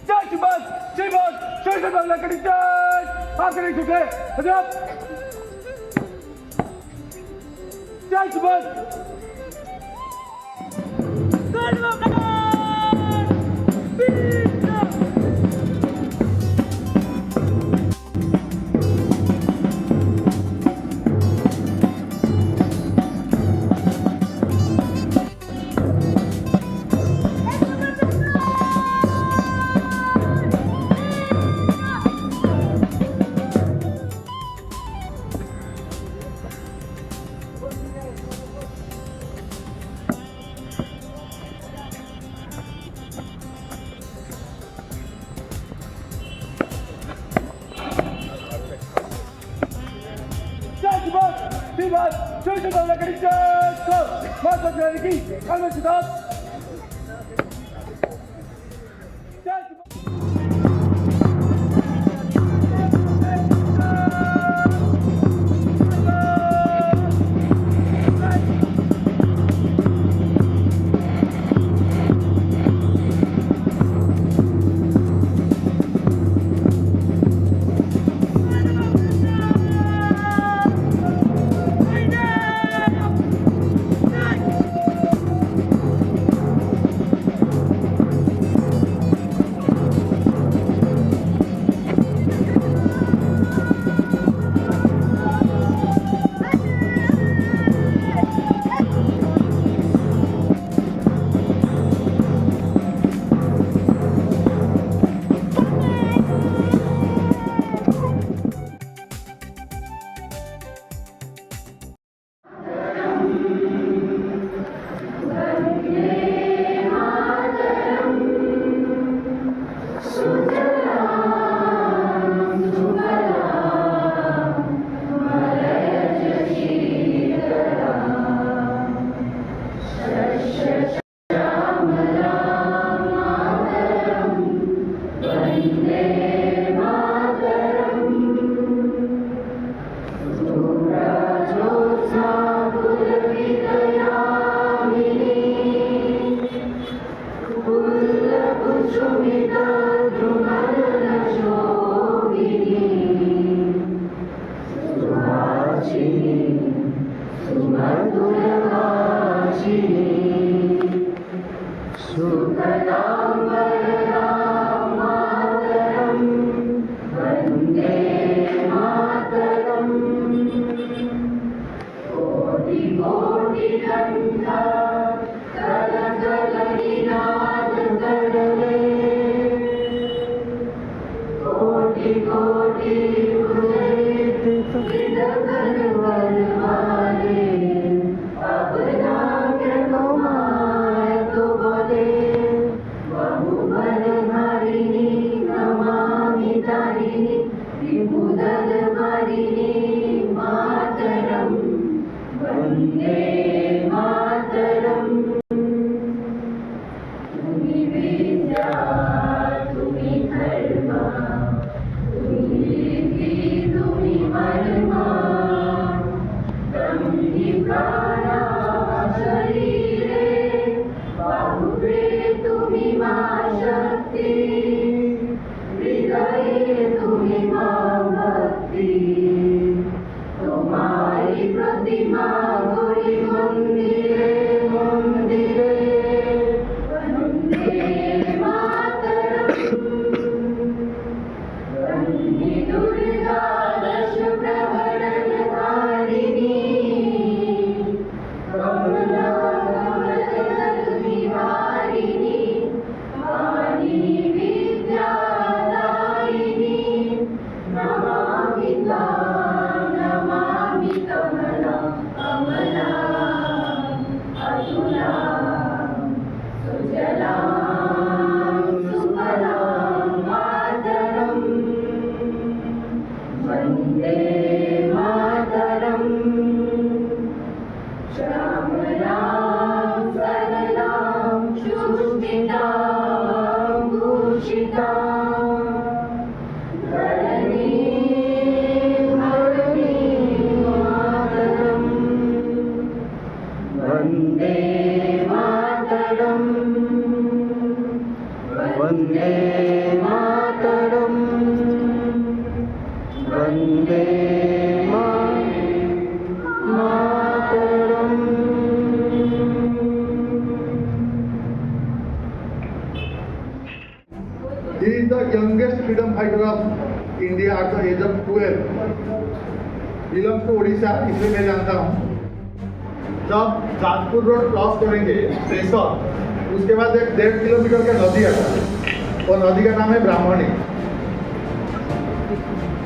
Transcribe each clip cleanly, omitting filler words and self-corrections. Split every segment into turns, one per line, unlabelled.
जय श्रीमान श्रीमान शोषण बांग्ला कड़ी जय आखिरी टुकड़े हजरत जय श्रीमान श्रीमान शोषण बांग्ला कड़ी जय माता की कानून सिद्धांत
मातरम Vande Mataram.
He is the youngest freedom fighter of India at the age of 12. Belong to Orissa, इसलिए मैं जानता हूँ। जब जाजपुर रोड क्रॉस करेंगे स्टेशन, उसके बाद एक 1.5 किलोमीटर का नदी आता है, और नदी का नाम है ब्राह्मणी।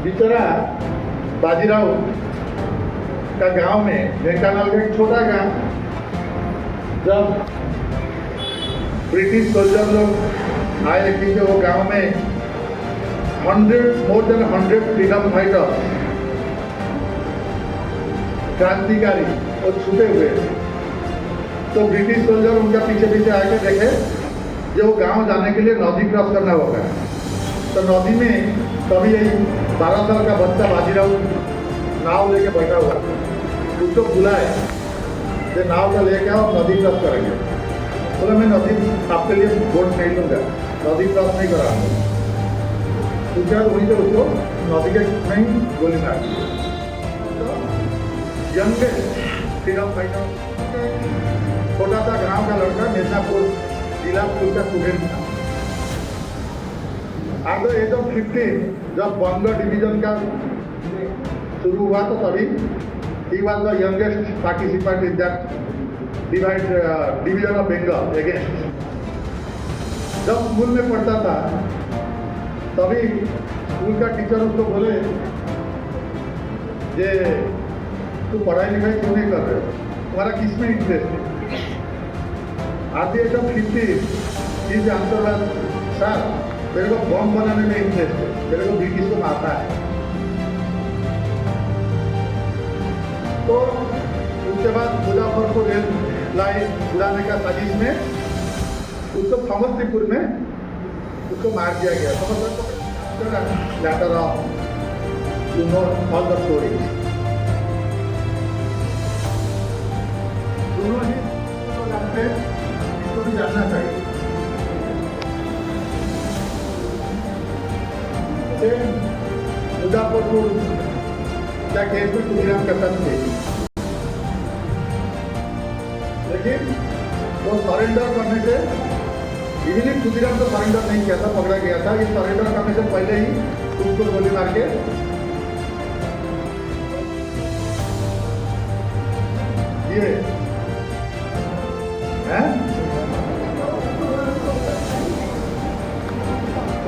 बिचरा बाजीराव का गांव में, ढेंकानाल का एक छोटा गांव, जब ब्रिटिश सोल्जर लोग आए, क्योंकि वो गांव में मोर देन 100 फ्रीडम फाइटर्स, क्रांतिकारी और छुपे हुए। तो ब्रिटिश सोल्जर उनका पीछे पीछे आके देखे जो वो गांव जाने के लिए नदी क्रॉस करना होगा। तो नदी में तभी यही 12 साल का बच्चा बाजीराव नाव लेके बैठा हुआ, उसको बुलाए कि नाव का लेके आओ, नदी क्रॉस करेंगे। बोला मैं नदी आपके लिए वोट नहीं लूँगा, नदी क्रॉस नहीं कराऊंगा। उसके बाद वहीं से उसको नदी के नहीं गोली मार दी। यंगेस्ट फ्रीडम फाइटर, छोटा सा गांव का लड़का, मिर्जापुर जिला स्कूल का स्टूडेंट था। एट द एज ऑफ 15 जब बंग डिवीजन का शुरू हुआ, तो तभी ही was the youngest participant in that division of Bengal against. जब स्कूल में पढ़ता था, तभी स्कूल का टीचर उसको बोले जे तू पढ़ाई लिखाई क्यों नहीं कर रहे हो, तुम्हारा किस में इंटरेस्ट है? At the age of 15 is answer was sir मेरे को बम बनाने में इंटरेस्ट है, मेरे को ब्रिटिश को मारना है। तो उसके बाद मुजफ्फरपुर रेल लाइन उड़ाने का साजिश में उसको समस्तीपुर में उसको मार दिया गया। Later of you know all the story. दोनों ही तो जानते हैं, इसको भी जानना चाहिए। मुजफ्फरपुर क्या केस में खुदीराम कसम थे, लेकिन वो सरेंडर करने से, इवन खुदीराम तो सरेंडर नहीं किया था, पकड़ा गया था। ये सरेंडर करने से पहले ही उसको गोली मार के ये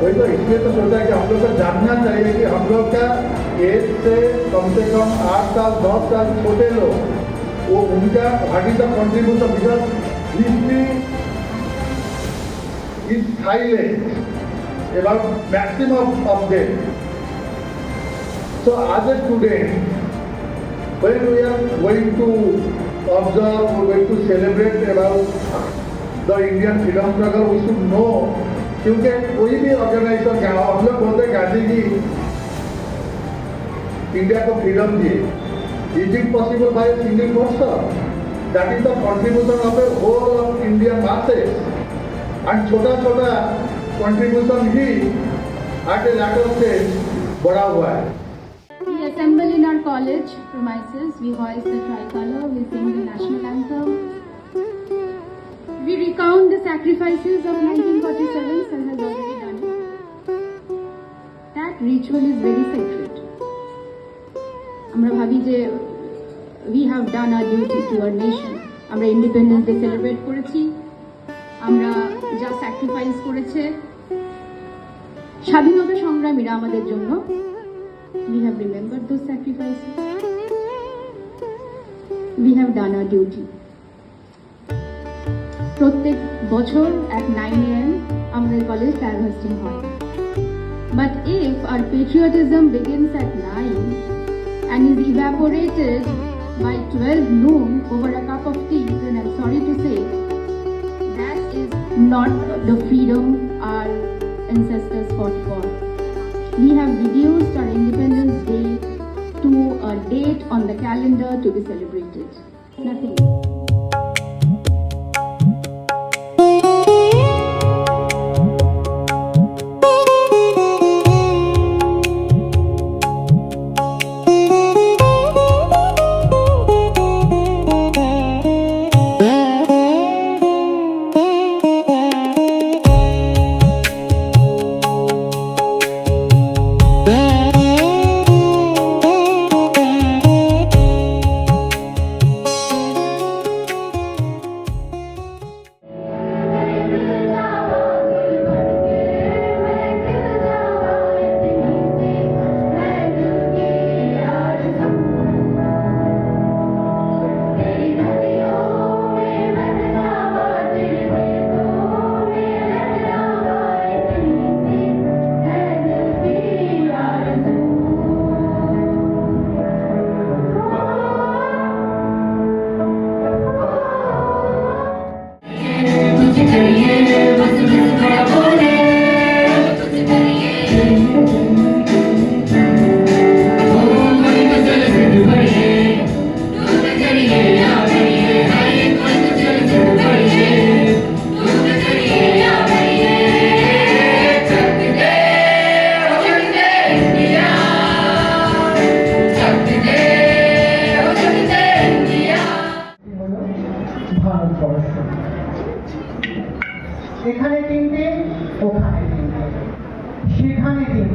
वही तो, इसलिए तो सोचा है कि हम लोग को जानना चाहिए कि हम लोग का एज से कम 8 साल 10 साल छोटे लोग, वो उनका what is the contribution, because history is silent about maximum of them. So as a student, when we are going to observe or going to celebrate about the Indian freedom struggle, we should know, क्योंकि कोई भी organisation क्या, हम लोग बोलते Gandhi ji India को freedom दिए, is it possible by a single person? That is the contribution of a whole of Indian masses, and छोटा छोटा कंट्रीब्यूशन ही एट ए लेटर स्टेज बड़ा हुआ है।
We assemble in our college premises, we hoist the tricolor, we sing the national anthem. We recount the sacrifices of 1947, Sir has already done it. That ritual is very sacred. Amra bhabi je we have done our duty to our nation. Amra Independence Day celebrate korechi, amra ja sacrifice koreche স্বাধীনতা সংগ্রামীরা আমাদের জন্য, we have remembered those sacrifices. We have done our duty. প্রত্যেক বছর at 9 AM আমাদের college flag hosting হয়। But if our patriotism begins at 9 and is evaporated by 12 noon over a cup of tea, then I'm sorry to say that is not the freedom our ancestors fought for. We have reduced our Independence Day to a date on the calendar to be celebrated. Nothing.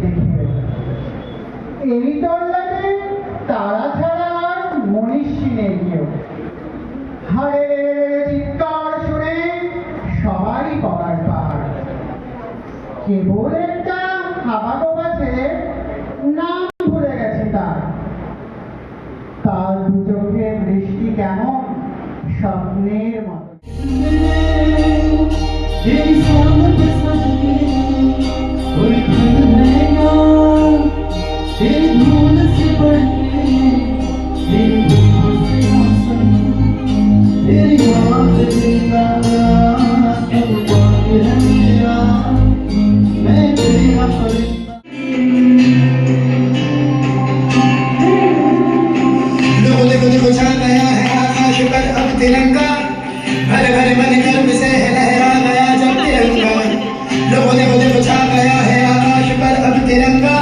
দেখিবে। এই তল্লাটে তারা ছাড়া আর মনীষী নেই কেউ। হারে চিৎকার শুনে সবাই পড়ার পার। কেবল একটা হাবাগোবা ছেলে, নাম ভুলে গেছে তার। তার দু চোখের দৃষ্টি কেমন স্বপ্নের মতো।
देखो छा गया है आकाश पर अब तिरंगा, भरे भरे मन गर्व से है लहरा गया जब तिरंगा। लोगों देखो छा गया है आकाश पर अब तिरंगा।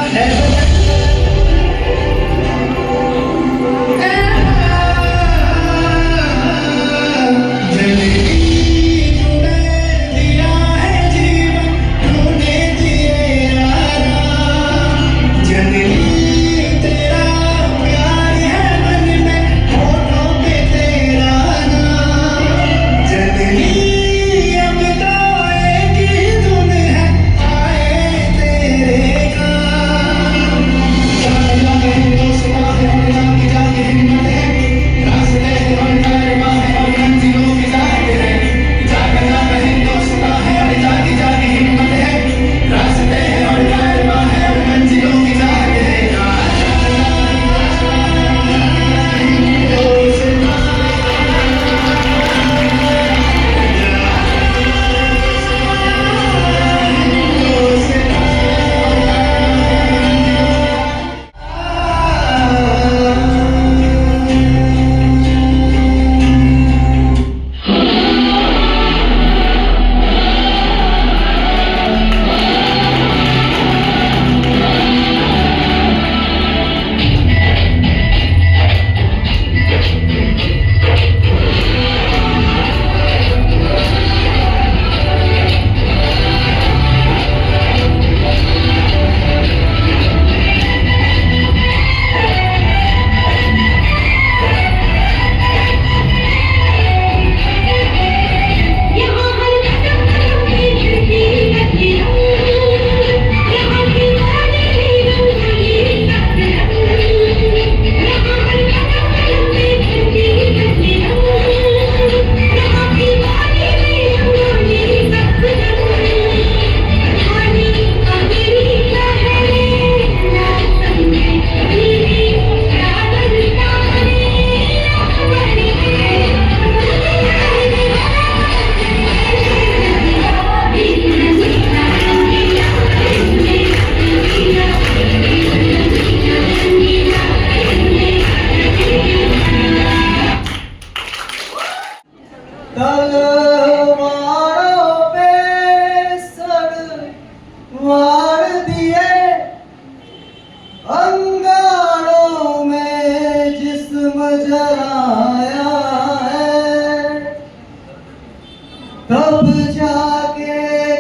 तब जाके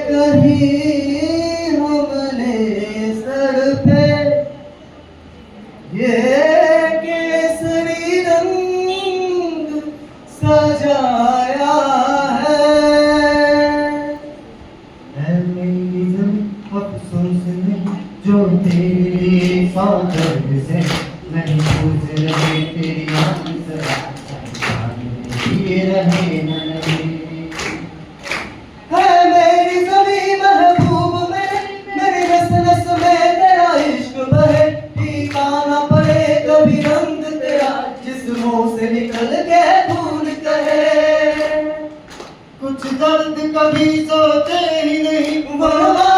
कहीं हमने सर पे ये केसरी रंग सजाया है। ऐ मेरी ज़मीं अफ़सोस नहीं जो तेरे सादर से नहीं पूछ रहे तेरी आँख से ये रहे न रहे। है मेरी ज़मीं महबूब में मेरी नस नस में तेरा इश्क बहे। टीका न पड़े कभी रंग तेरा जिस्मों से निकल के भूल कहे। कुछ दर्द कभी सोचे ही नहीं वरना